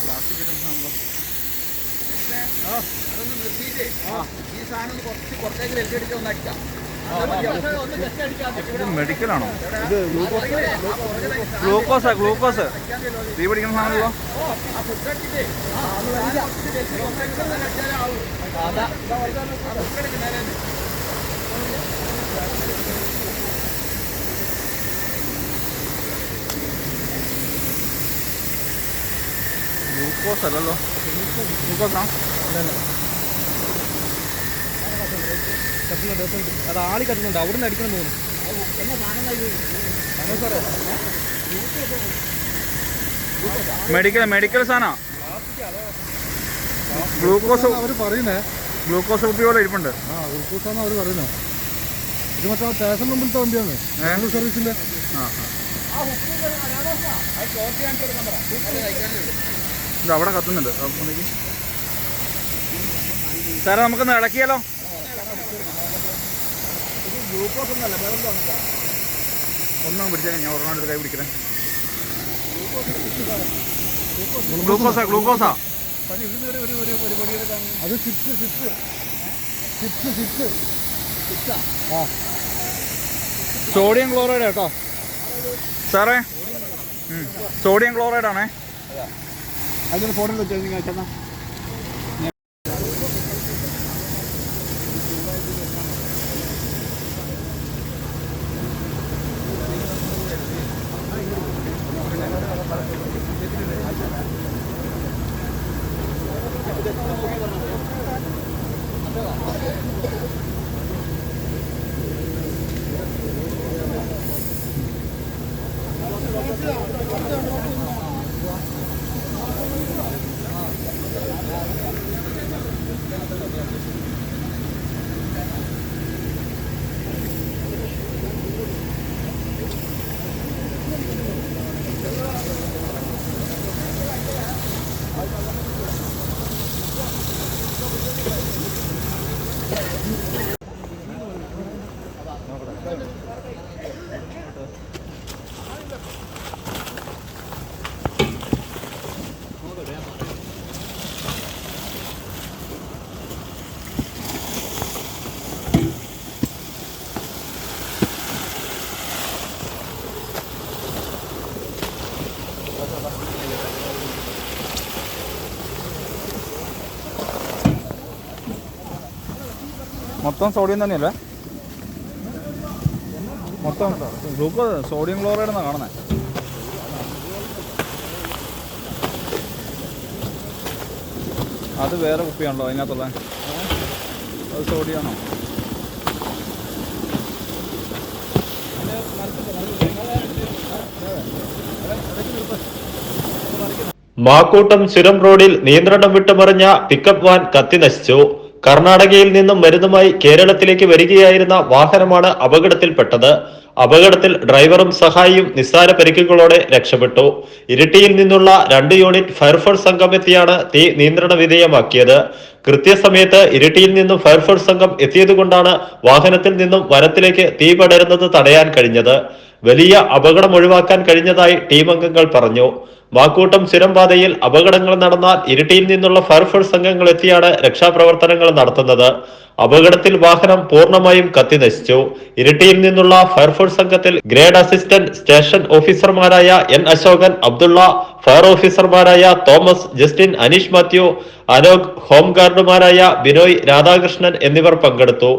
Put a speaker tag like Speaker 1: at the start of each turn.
Speaker 1: Plastic items ആണല്ലോ. അതൊന്ന് നിർത്തിയിട്ടേ ഈ സാധനം കുറച്ചേക്ക് വെച്ചടിച്ച് ഒന്ന് അടിക്കാം. ഇത് മെഡിക്കലാണോ? ഇത് ഗ്ലൂക്കോസ് ഗ്ലൂക്കോസ് തീ പിടിക്കുന്ന സാധനമല്ലോ. ഗ്ലൂക്കോസ് അല്ലല്ലോ. ഗ്ലൂക്കോസാ?
Speaker 2: അത് ആളി കത്തുന്നുണ്ട്. അവിടെ നിന്ന് അടിക്കണം തോന്നുന്നു.
Speaker 1: മെഡിക്കൽ സാധനം. ഗ്ലൂക്കോസ്
Speaker 2: അവർ പറയുന്നേ.
Speaker 1: ഗ്ലൂക്കോസ് കുപ്പി പോലെ ഇരിപ്പുണ്ട്.
Speaker 2: ഗ്ലൂക്കോസാണ് അവർ പറയുന്നത്. ഇത് മറ്റേ സ്റ്റേഷൻ മുമ്പിലത്തെ വണ്ടിയാണ്, ആംബുലൻസ് സർവീസിന്റെ.
Speaker 1: ഇത് അവിടെ കത്തുന്നുണ്ട്. സാറേ നമുക്കൊന്ന് ഇളക്കിയാലോ? ഒന്നും പിടിച്ചാൽ ഞാൻ ഒരെണ്ണം കൈ പിടിക്കണേ. ഗ്ലൂക്കോസാ
Speaker 2: അത്
Speaker 1: സോഡിയം ക്ലോറൈഡ് കേട്ടോ സാറേ. സോഡിയം ക്ലോറൈഡ് ആണേ.
Speaker 2: അതിന് ഫോണിൽ വെച്ചാൽ
Speaker 1: മൊത്തം സോഡിയം തന്നെയല്ലേ? മൊത്തം ഗ്ലൂക്കോസ് സോഡിയം ക്ലോറൈഡ് എന്നാണ് കാണുന്നത്. അത് വേറെ കുപ്പിയാണല്ലോ അതിനകത്തുള്ള. അത് സോഡിയാണോ?
Speaker 3: മാക്കൂട്ടം ചുരം റോഡിൽ നിയന്ത്രണം വിട്ടുമറിഞ്ഞ പിക്കപ്പ് വാൻ കത്തി നശിച്ചു. കർണാടകയിൽ നിന്നും മരുന്നുമായി കേരളത്തിലേക്ക് വരികയായിരുന്ന വാഹനമാണ് അപകടത്തിൽപ്പെട്ടത്. അപകടത്തിൽ ഡ്രൈവറും സഹായിയും നിസ്സാര പരിക്കുകളോടെ രക്ഷപ്പെട്ടു. ഇരിട്ടിയിൽ നിന്നുള്ള 2 യൂണിറ്റ് ഫയർഫോഴ്സ് സംഘം എത്തിയാണ് തീ നിയന്ത്രണ വിധേയമാക്കിയത്. കൃത്യസമയത്ത് ഇരിട്ടിയിൽ നിന്നും ഫയർഫോഴ്സ് സംഘം എത്തിയതുകൊണ്ടാണ് വാഹനത്തിൽ നിന്നും വനത്തിലേക്ക് തീ പടരുന്നത് തടയാൻ കഴിഞ്ഞത്. വലിയ അപകടം ഒഴിവാക്കാൻ കഴിഞ്ഞതായി ടീം അംഗങ്ങൾ പറഞ്ഞു. മാക്കൂട്ടം ചുരം പാതയിൽ അപകടങ്ങൾ നടന്നാൽ ഇരിട്ടിയിൽ നിന്നുള്ള ഫയർഫോഴ്സ് സംഘങ്ങൾ എത്തിയാണ് രക്ഷാപ്രവർത്തനങ്ങൾ നടത്തുന്നത്. അപകടത്തിൽ വാഹനം പൂർണ്ണമായും കത്തി നശിച്ചു. ഇരിട്ടിയിൽ നിന്നുള്ള ഫയർഫോഴ്സ് സംഘത്തിൽ ഗ്രേഡ് അസിസ്റ്റന്റ് സ്റ്റേഷൻ ഓഫീസർമാരായ എൻ അശോകൻ, അബ്ദുള്ള, ഫയർ ഓഫീസർമാരായ Thomas, Justin, Aneesh Mathew, Anok, home ഗാർഡുമാരായ ബിനോയ്, രാധാകൃഷ്ണൻ എന്നിവർ പങ്കെടുത്തു.